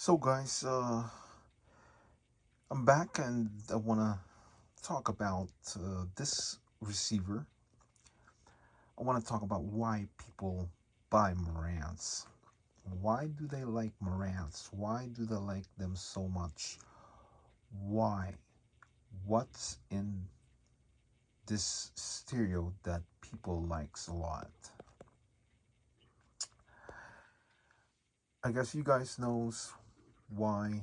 So, guys, I'm back and I want to talk about this receiver. I want to talk about why people buy Marantz. Why do they like Marantz? Why do they like them so much? Why? What's in this stereo that people likes a lot? I guess you guys knows why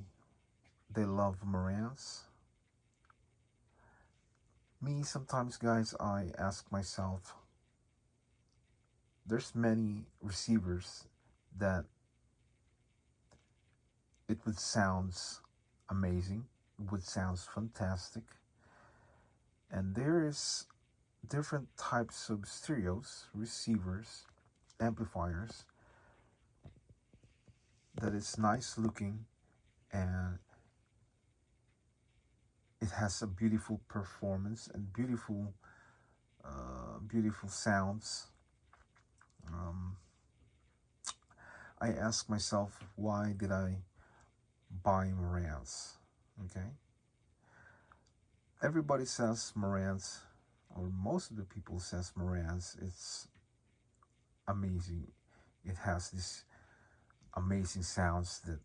they love Marantz. Me, sometimes, guys, I ask myself, there's many receivers that it would sounds amazing, it would sounds fantastic, and there is different types of stereos, receivers, amplifiers that is nice looking and it has a beautiful performance and beautiful sounds. Um, I ask myself, why did I buy Marantz? Okay, everybody says Marantz, or most of the people says Marantz. It's amazing. It has this amazing sounds that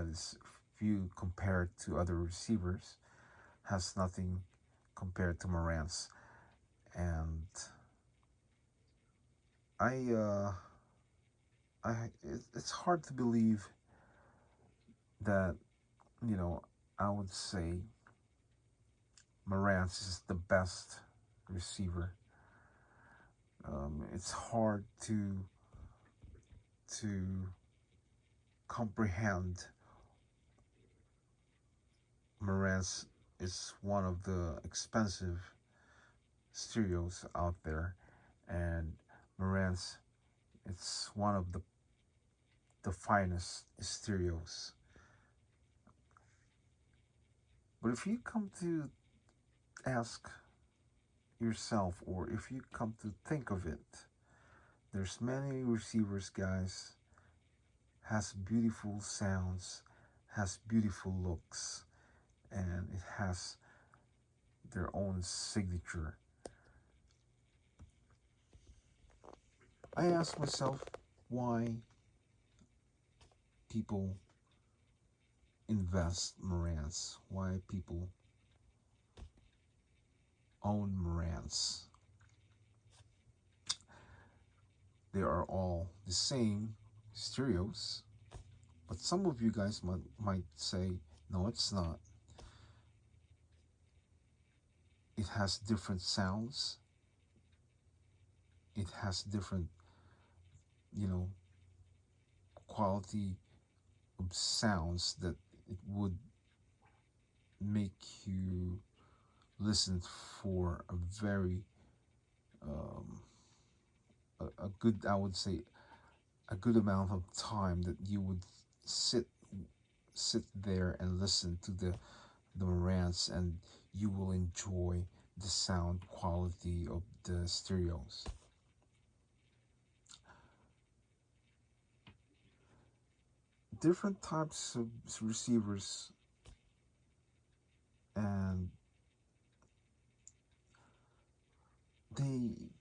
is few compared to other receivers. Has nothing compared to Marantz, and I it's hard to believe that you know I would say Marantz is the best receiver. It's hard to comprehend. Marantz is one of the expensive stereos out there, and Marantz it's one of the finest stereos. But if you come to ask yourself, or if you come to think of it, there's many receivers, guys, has beautiful sounds, has beautiful looks, and it has their own signature. I ask myself why people invest Marantz, why people own Marantz. They are all the same stereos, but some of you guys might say, no, it's not. It has different sounds. It has different, you know, quality of sounds that it would make you listen for a very um, a good, I would say, a good amount of time that you would sit sit there and listen to the Marantz, and you will enjoy the sound quality of the stereos. Different types of receivers, and they,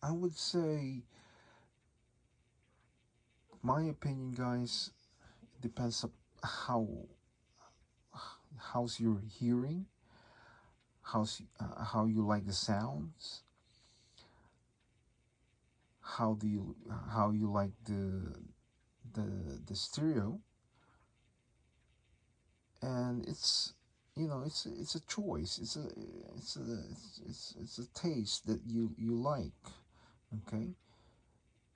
I would say, my opinion, guys, it depends on how how's your hearing, how you like the sounds, how you like the the stereo, and it's a choice. It's a taste that you like. Okay,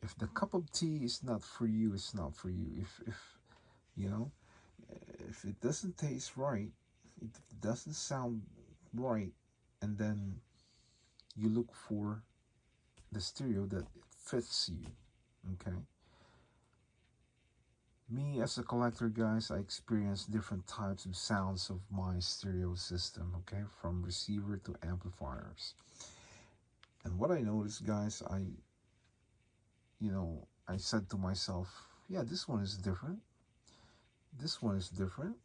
if the cup of tea is not for you, it's not for you. If you know if it doesn't taste right, it doesn't sound right, and then you look for the stereo that fits you. Okay, me as a collector, guys, I experience different types of sounds of my stereo system. Okay, from receiver to amplifiers. And what I noticed, guys, you know I said to myself, yeah, this one is different. This one is different,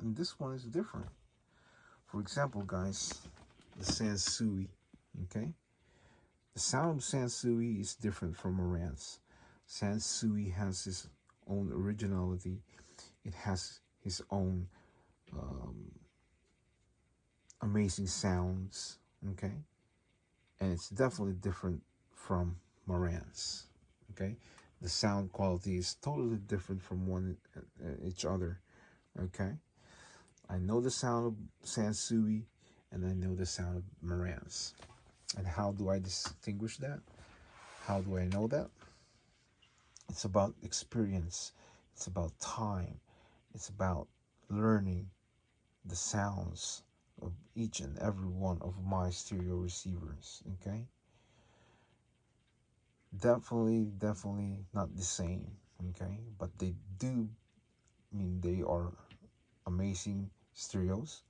and this one is different. For example, guys, the Sansui, okay? The sound of Sansui is different from Marantz. Sansui has his own originality. It has his own um, amazing sounds, okay? And it's definitely different from Marantz, okay? The sound quality is totally different from one each other, okay? I know the sound of Sansui and I know the sound of Marantz. And how do I distinguish that? How do I know that? It's about experience. It's about time. It's about learning the sounds of each and every one of my stereo receivers, okay? Definitely not the same, okay? But they do mean they are amazing stereos.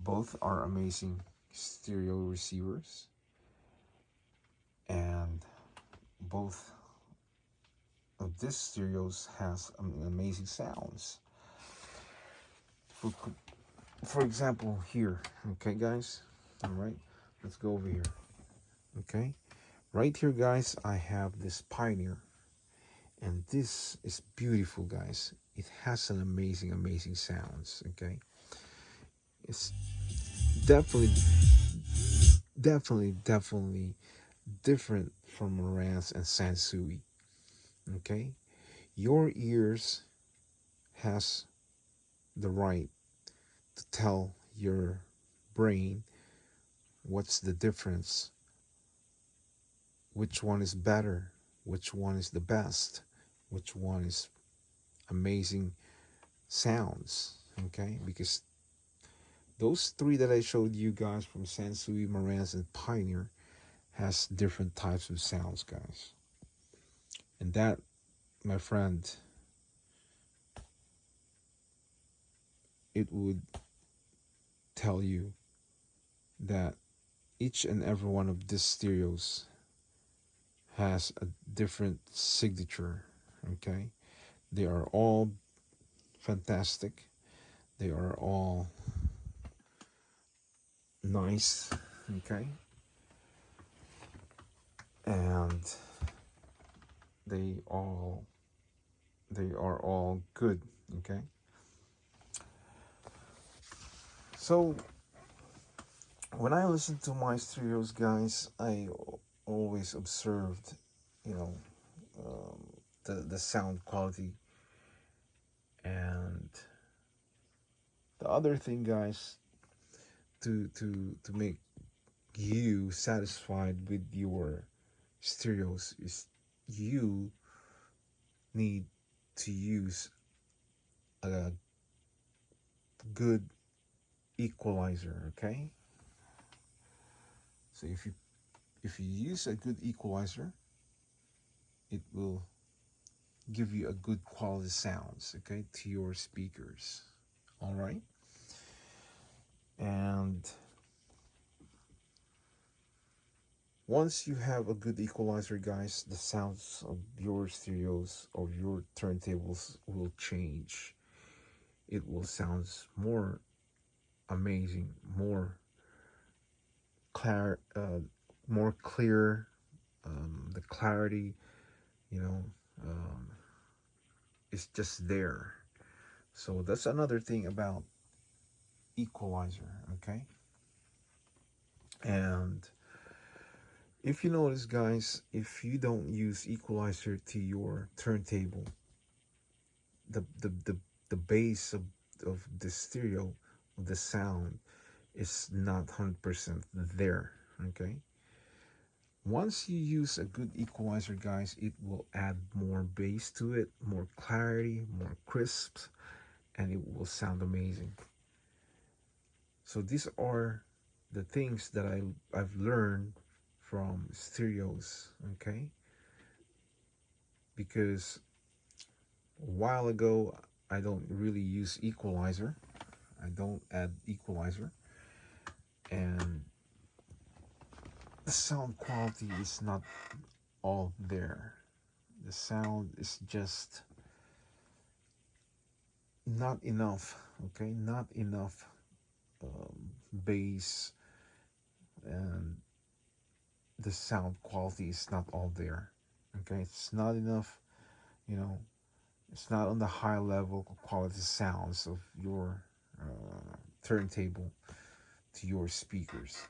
Both are amazing stereo receivers, and both of these stereos has amazing sounds. For, for example, here, okay, guys, all right, let's go over here, okay? Right here, guys, I have this Pioneer, and this is beautiful, guys. It has an amazing sounds, okay? It's definitely, definitely different from Marantz and Sansui, okay? Your ears has the right to tell your brain what's the difference, which one is better, which one is the best, which one is amazing sounds, okay? Because those three that I showed you guys from Sansui, Marantz, and Pioneer has different types of sounds, guys. And that, my friend, it would tell you that each and every one of these stereos has a different signature, okay? They are all fantastic. They are all nice, okay? And they all they are all good, okay? So when I listen to my stereos, guys, I always observed, you know, um, the sound quality. And the other thing, guys, to make you satisfied with your stereos is you need to use a good equalizer, okay? So if you use a good equalizer, it will give you a good quality sounds, okay, to your speakers. All right? And once you have a good equalizer, guys, the sounds of your stereos or your turntables will change. It will sound more amazing, clear, more clear. The clarity, you know, um, is just there. So that's another thing about equalizer, okay? And if you notice, guys, if you don't use equalizer to your turntable, the bass of the stereo, of the sound, is not 100% there, okay? Once you use a good equalizer, guys, it will add more bass to it, more clarity, more crisp, and it will sound amazing. So these are the things that I've learned from stereos, okay? Because a while ago I don't really use equalizer. I don't add equalizer, and the sound quality is not all there, The sound is just not enough. Okay, not enough bass, and the sound quality is not all there. Okay, it's not enough. You know, it's not on the high level quality sounds of your turntable to your speakers.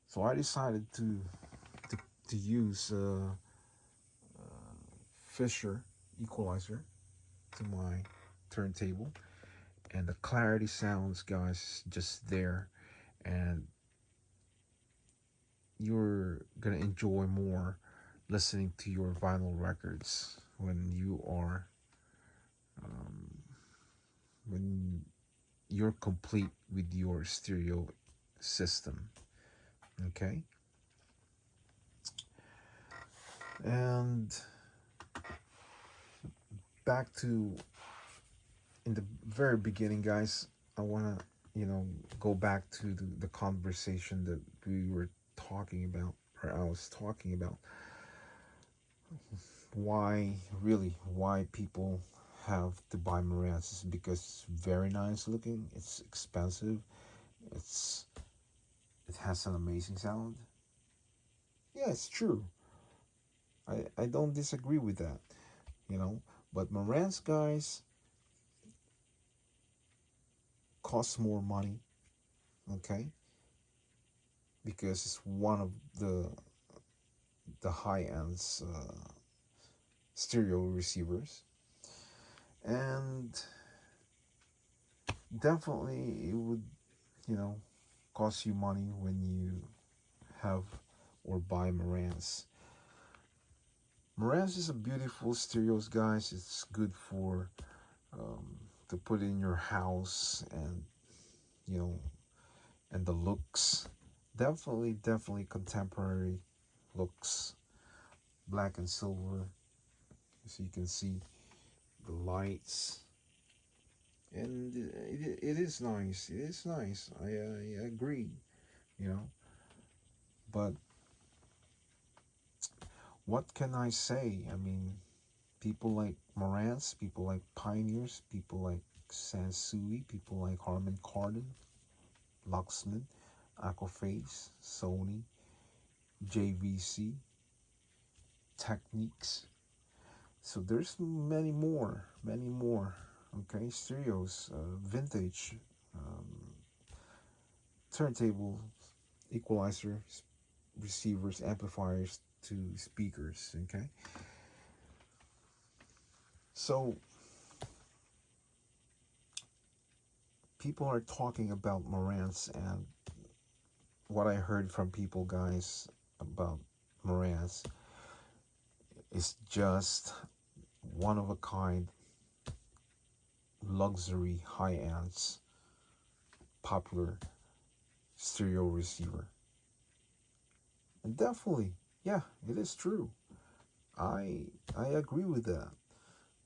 So I decided to, to use Fisher equalizer to my turntable, and the clarity sounds, guys, just there, and you're gonna enjoy more listening to your vinyl records when you are um, when you're complete with your stereo system. Okay, and back to in the very beginning, guys. I want to go back to the conversation that we were talking about, or I was talking about, why people have to buy Marantz is because it's very nice looking, it's expensive, it's it has an amazing sound. Yeah, it's true. I don't disagree with that, you know. But Marantz, guys, costs more money, okay, because it's one of the high ends stereo receivers, and definitely it would you know cost you money when you have or buy Marantz. Marantz is a beautiful stereos, guys. It's good for to put in your house, and you know and the looks, definitely contemporary looks, black and silver, so you can see the lights, and it is nice. It is nice. I agree. You know, but what can I say? I mean, people like Marantz, people like Pioneers, people like Sansui, people like Harman Kardon, Luxman, Aquaphase, Sony, JVC, Techniques. So there's many more. Okay, stereos, vintage, um, turntable, equalizers, receivers, amplifiers to speakers. Okay, so people are talking about Marantz, and what I heard from people, guys, about Marantz is just one of a kind, luxury, high ends, popular stereo receiver. And definitely, yeah, it is true. I I agree with that.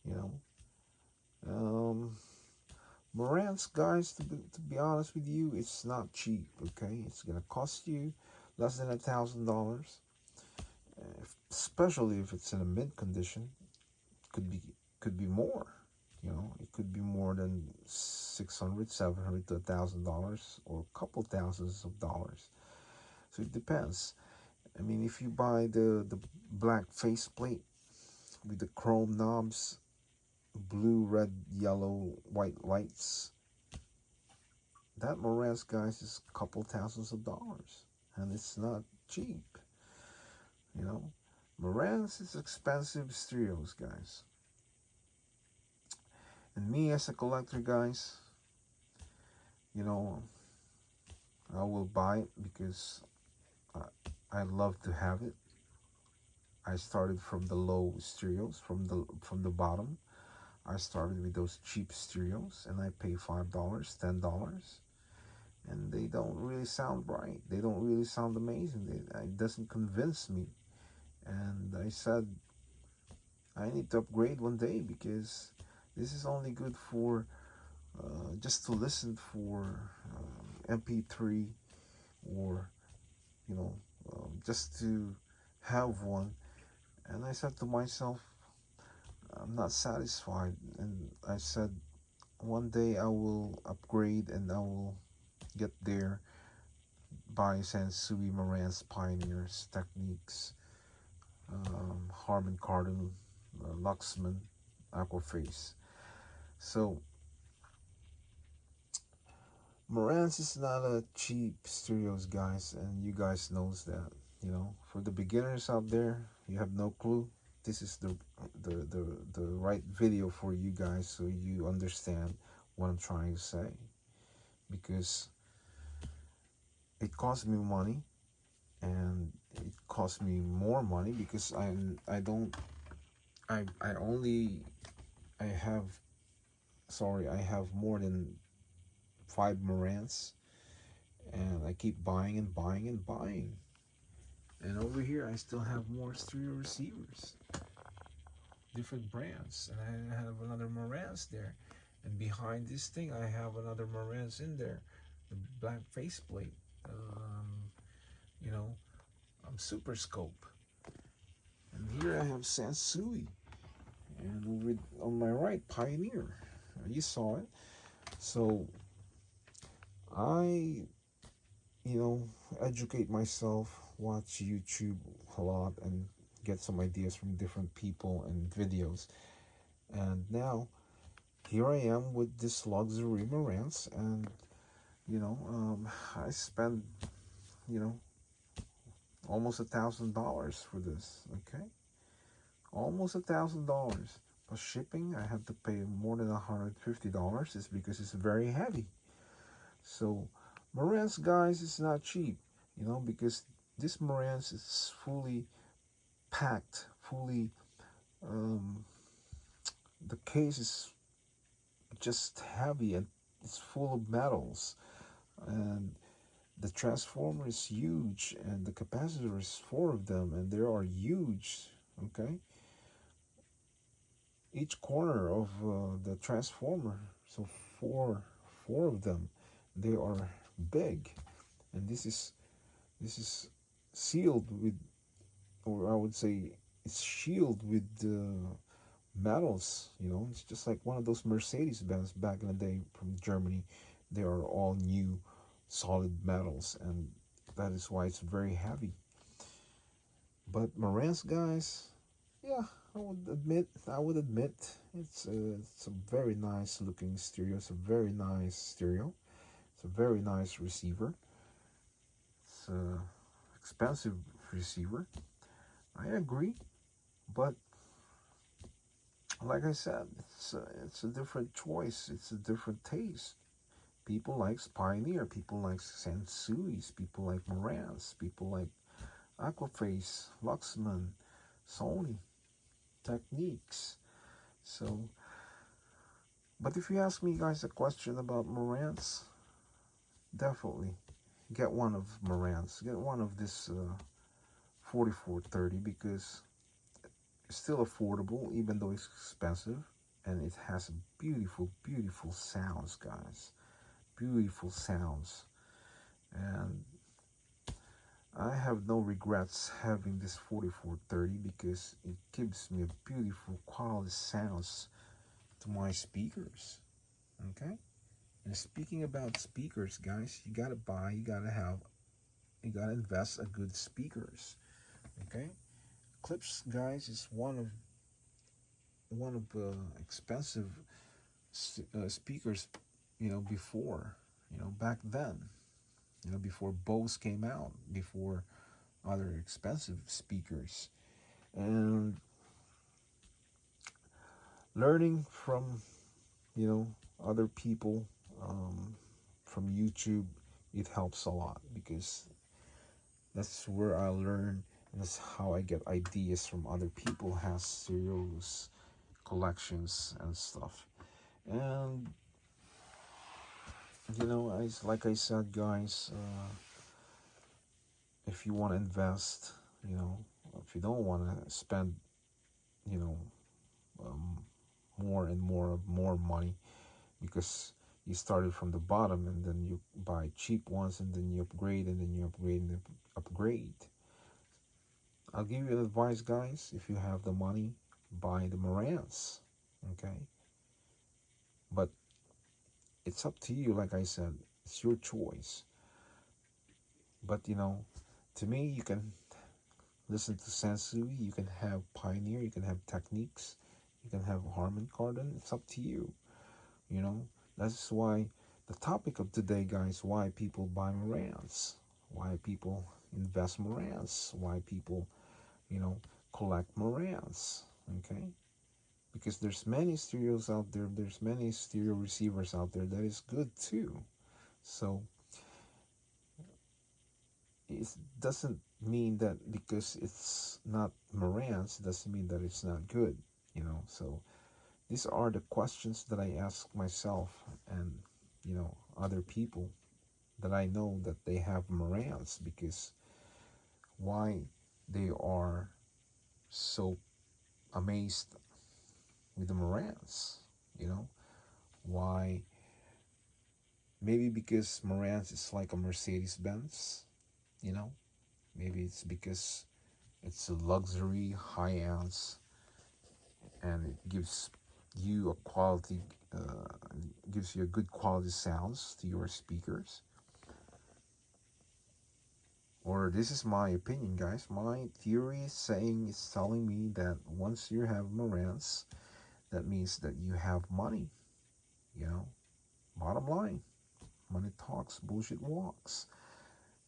You know, um, Marantz, guys, to be honest with you, it's not cheap. Okay, it's gonna cost you less than $1,000, especially if it's in a mint condition. Could be could be more. You know, it could be more than 600, 700 to $1,000, or a couple thousands of dollars. So it depends. I mean, if you buy the black faceplate with the chrome knobs, blue, red, yellow, white lights, that Marantz, guys, is a couple thousands of dollars, and it's not cheap. You know, Marantz is expensive stereos, guys. And me as a collector, guys, you know, I will buy it because I, I love to have it. I started from the low stereos, from the bottom. I started with those cheap stereos, and I pay $5, $10, and they don't really sound bright. They don't really sound amazing. It doesn't convince me. And I said I need to upgrade one day because this is only good for just to listen for MP3, or you know just to have one And I said to myself, I'm not satisfied. And I said, one day I will upgrade and I will get there by Sansui Moran's pioneers, techniques, Harman Kardon, Luxman, Aquaface. So Marantz is not a cheap stereos, guys, and you guys knows that. You know, for the beginners out there, you have no clue. This is the right video for you guys, so you understand what I'm trying to say. Because it cost me money, and it cost me more money because I don't I only I have sorry I have more than 5 Marantz, and I keep buying and buying and buying. And over here, I still have more stereo receivers, different brands, and I have another Marantz there. And behind this thing, I have another Marantz in there, the black faceplate. You know, Super Scope. And here I have Sansui, and over on my right, Pioneer. You saw it. So I, educate myself, watch YouTube a lot, and get some ideas from different people and videos. And now, here I am with this luxury Marantz, and I spent, you know, almost $1,000 for this. Okay, almost $1,000. Plus shipping, I had to pay more than $150. It's because it's very heavy. So Marantz, guys, is not cheap, because this Marantz is fully packed, fully, the case is just heavy and it's full of metals. And the transformer is huge, and the capacitor is 4 of them, and they are huge. Okay, each corner of the transformer, so four of them, they are big, and this is sealed with, or I would say it's shielded with metals. It's just like one of those Mercedes Benz back in the day from Germany. They are all new solid metals, and that is why it's very heavy. But Marantz, guys, yeah, I would admit it's a very nice looking stereo. It's a very nice stereo. It's a very nice receiver. It's a expensive receiver. I agree, but like I said, it's a different choice. It's a different taste. People like Pioneer. People like Sansui's. People like Marantz. People like Aquaface, Luxman, Sony, Techniques. So, but if you ask me, guys, a question about Marantz, definitely get one of Marantz. Get one of this 4430, because it's still affordable, even though it's expensive, and it has beautiful, beautiful sounds, guys. Beautiful sounds, and I have no regrets having this 4430 because it gives me a beautiful quality sounds to my speakers. Okay, and speaking about speakers, guys, you gotta invest a good speakers. Okay, Clips, guys, is one of the expensive speakers, before, back then, before Bose came out, before other expensive speakers. And learning from, other people, from YouTube, it helps a lot, because that's where I learn, and that's how I get ideas from other people has serials, collections, and stuff. And like I said, guys, if you want to invest, if you don't want to spend, you know, um, more and more money, because you started from the bottom, and then you buy cheap ones, and then you upgrade, and then you upgrade, and then upgrade. I'll give you advice, guys. If you have the money, buy the Marantz. Okay, but it's up to you. Like I said, it's your choice. But to me, you can listen to Sansui. You can have Pioneer. You can have Techniques. You can have Harman Kardon. It's up to you. You know, that's why the topic of today, guys, why people buy Marantz, why people invest Marantz, why people, you know, collect Marantz. Okay, because there's many stereos out there. There's many stereo receivers out there that is good too. So it doesn't mean that because it's not Marantz doesn't mean that it's not good. So these are the questions that I ask myself and other people that I know that they have Marantz, because why they are so amazed with the Marantz, you know, why, maybe because Marantz is like a Mercedes Benz, you know, maybe it's because it's a luxury, high ounce, and it you a quality, gives you a good quality sounds to your speakers. Or this is my opinion, guys. My theory is telling me that once you have Marantz, that means that you have money. You know, bottom line, money talks, bullshit walks.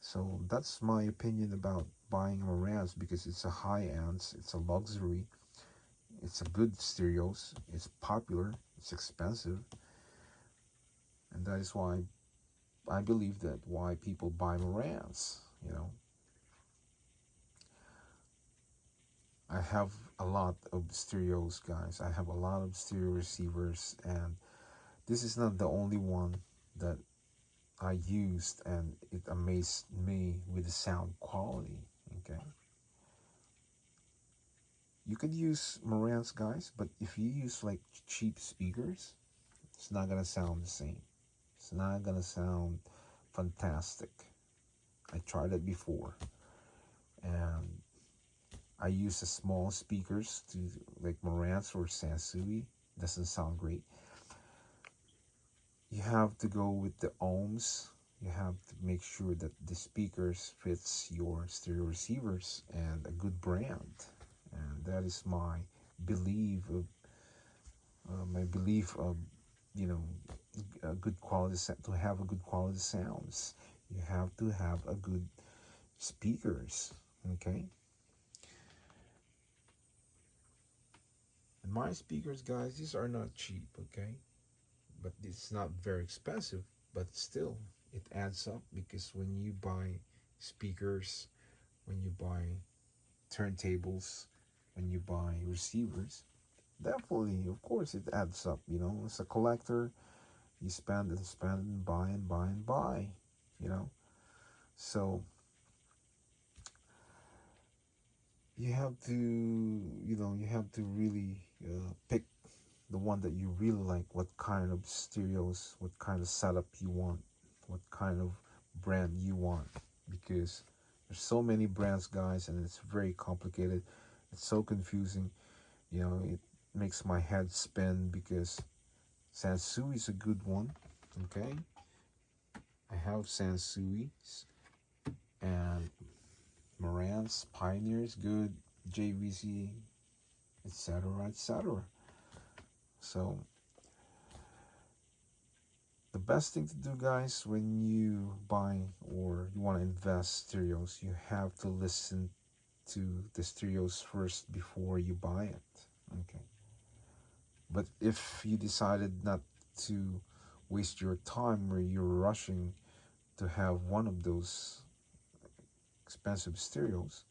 So that's my opinion about buying a Marantz, because it's a high end, it's a luxury, it's a good stereos, it's popular, it's expensive, and that is why I believe that why people buy Marantz. I have a lot of stereos, guys. I have a lot of stereo receivers, and this is not the only one that I used, and it amazed me with the sound quality. Okay, you could use Marantz, guys, but if you use like cheap speakers, it's not gonna sound the same. It's not gonna sound fantastic. I tried it before, and I use the small speakers to like Marantz or Sansui. Doesn't sound great. You have to go with the ohms. You have to make sure that the speakers fits your stereo receivers and a good brand. And that is my belief of you know a good quality to have a good quality sounds. You have to have a good speakers. Okay, and my speakers, guys, these are not cheap. Okay, but it's not very expensive, but still it adds up, because when you buy speakers, when you buy turntables, when you buy receivers, definitely, of course, it adds up. As a collector, you spend and spend and buy and buy and buy. you know so you have to really pick the one that you really like, what kind of stereos, what kind of setup you want, what kind of brand you want, because there's so many brands, guys, and it's very complicated. It's so confusing. It makes my head spin, because Sansui is a good one. Okay, I have Sansui's, and Marantz, Pioneers, good, JVC, etc., etc. So the best thing to do, guys, when you buy or you want to invest stereos, you have to listen to the stereos first before you buy it. Okay. But if you decided not to waste your time, where you're rushing to have one of those expensive stereos,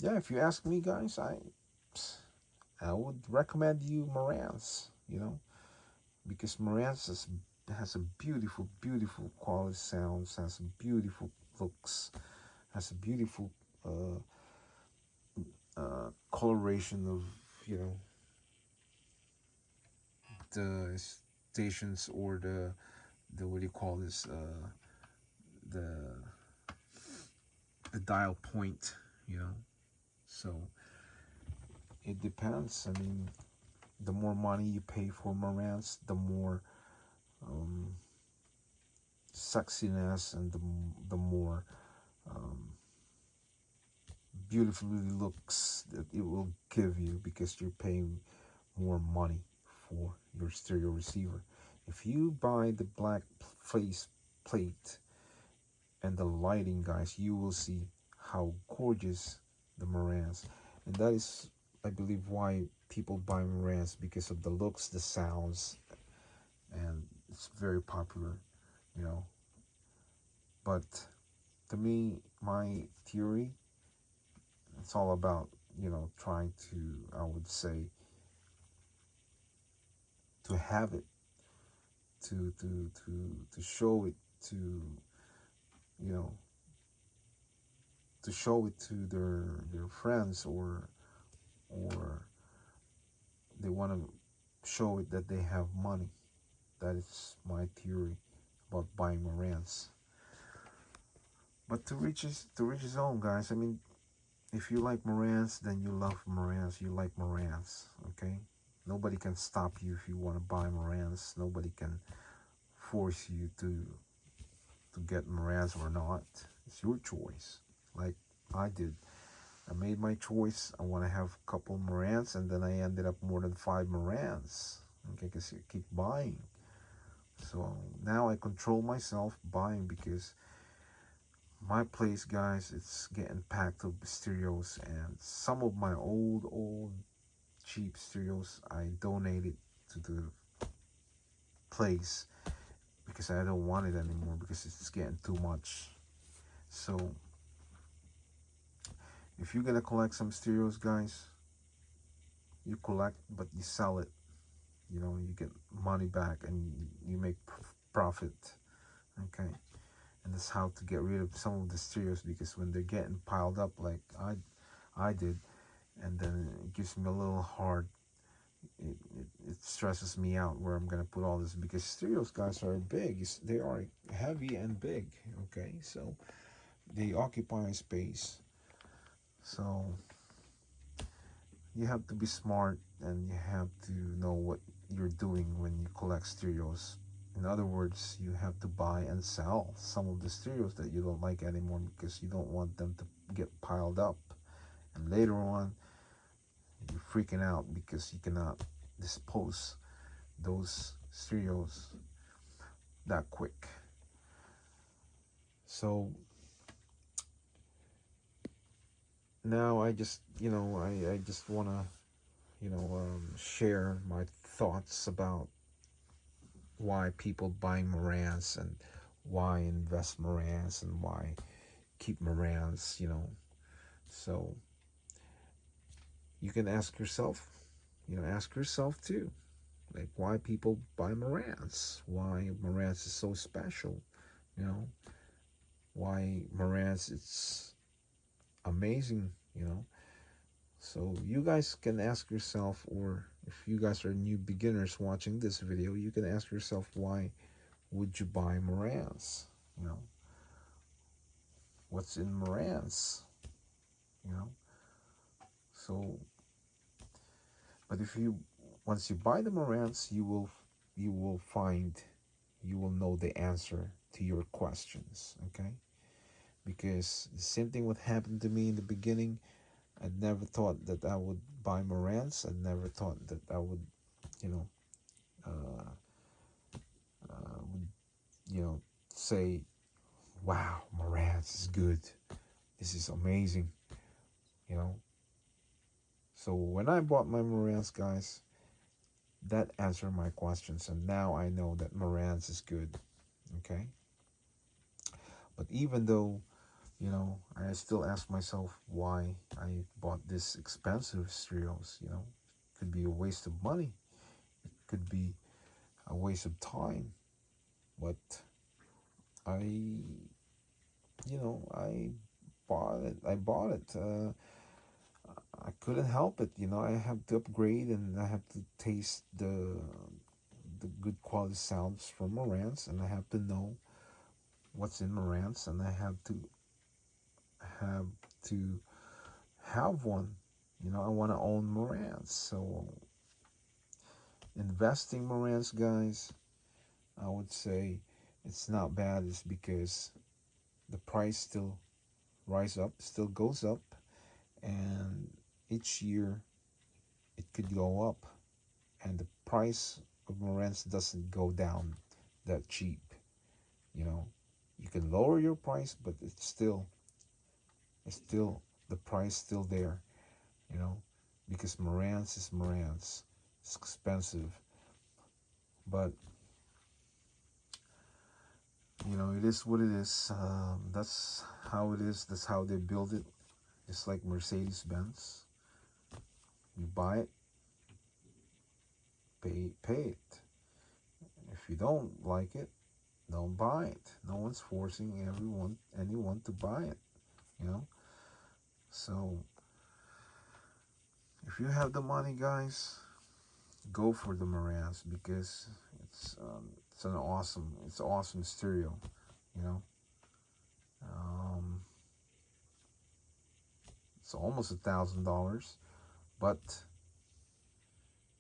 yeah, if you ask me, guys, I would recommend you Marantz, because Marantz has a beautiful, beautiful quality sounds, has beautiful looks, has a beautiful coloration of you know the stations, or the what do you call this, the the dial point. you know. So it depends. I mean, the more money you pay for Marantz, the more um, sexiness and the more um, beautifully looks that it will give you, because you're paying more money for your stereo receiver. If you buy the black face plate and the lighting, guys, you will see how gorgeous the Marantz. And that is, I believe, why people buy Marantz, because of the looks, the sounds, and it's very popular, you know. But to me, my theory, it's all about, trying to, I would say, to have it, to show it to, you know, to show it to their friends, or they want to show it that they have money. That is my theory about buying Marantz. But to reach his own, guys. I mean, if you like Marantz, then you love Marantz. You like Marantz, okay? Nobody can stop you if you want to buy Marantz. Nobody can force you to get Marantz or not. It's your choice. Like I did. I made my choice. I want to have a couple Marantz, and then I ended up more than 5 Marantz. Okay, because you keep buying. So now I control myself buying, because my place, guys, it's getting packed with stereos, and some of my old cheap stereos I donated to the place, because I don't want it anymore, because it's getting too much. So if you're gonna collect some stereos, guys, you collect, but you sell it. You get money back, and you make profit. Okay, and that's how to get rid of some of the stereos, because when they're getting piled up, like I did, and then it gives me a little hard. It stresses me out where I'm gonna put all this, because stereos, guys, are big. They are heavy and big. Okay, so they occupy space. So you have to be smart, and you have to know what you're doing when you collect stereos. In other words, you have to buy and sell some of the stereos that you don't like anymore, because you don't want them to get piled up. And later on, you're freaking out because you cannot dispose those stereos that quick. So now I just, I just want to, share my thoughts about why people buy Marantz, and why invest Marantz, and why keep Marantz. So you can ask yourself too, like, why people buy Marantz, why Marantz is so special, you know, why Marantz it's amazing, So you guys can ask yourself, or if you guys are new beginners watching this video, you can ask yourself, why would you buy Marantz? What's in Marantz? You know, so, but if you once you buy the Marantz, you will find, you will know the answer to your questions. Okay, because the same thing would happen to me in the beginning. I never thought that I would buy Marantz. I never thought that I would, you know, uh, would, say, "Wow, Marantz is good. This is amazing." You know. So when I bought my Marantz, guys, that answered my questions, and now I know that Marantz is good. Okay. But even though, I still ask myself why I bought this expensive stereos. Could be a waste of money. It could be a waste of time. But I, I bought it. I bought it. I couldn't help it. I have to upgrade, and I have to taste the good quality sounds from Marantz, and I have to know what's in Marantz, and I have to have one. You know, I want to own Marantz. So investing Marantz, guys, I would say it's not bad. It's because the price still rise up, still goes up, and each year it could go up, and the price of Marantz doesn't go down that cheap. You know, you can lower your price, but it's still the price still there. You know, because Marantz is Marantz. It's expensive, but you know it is what it is. That's how it is. That's how they build it. It's like Mercedes Benz. You buy it, pay it. If you don't like it, don't buy it. No one's forcing anyone to buy it. You know. So if you have the money, guys, go for the Marantz because it's awesome stereo. You know. Um, it's almost $1,000, but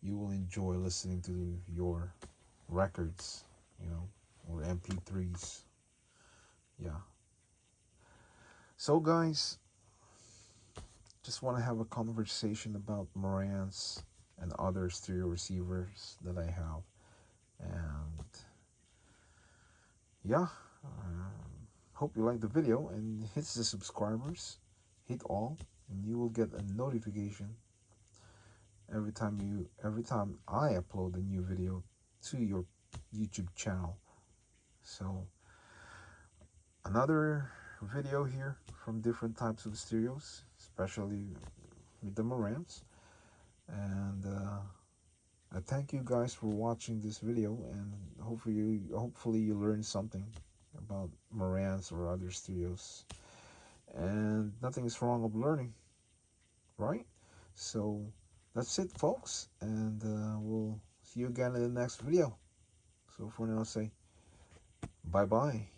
you will enjoy listening to your records, you know, or MP3s. Yeah. So, guys, just want to have a conversation about Marantz and other stereo receivers that I have. And yeah, hope you like the video and hit the subscribers, hit all, and you will get a notification every time I upload a new video to your YouTube channel. So another video here from different types of stereos, especially with the Marantz. And I thank you guys for watching this video, and hopefully you learned something about Marantz or other stereos. And nothing is wrong of learning, right? So that's it, folks, and we'll see you again in the next video. So for now, I'll say bye bye.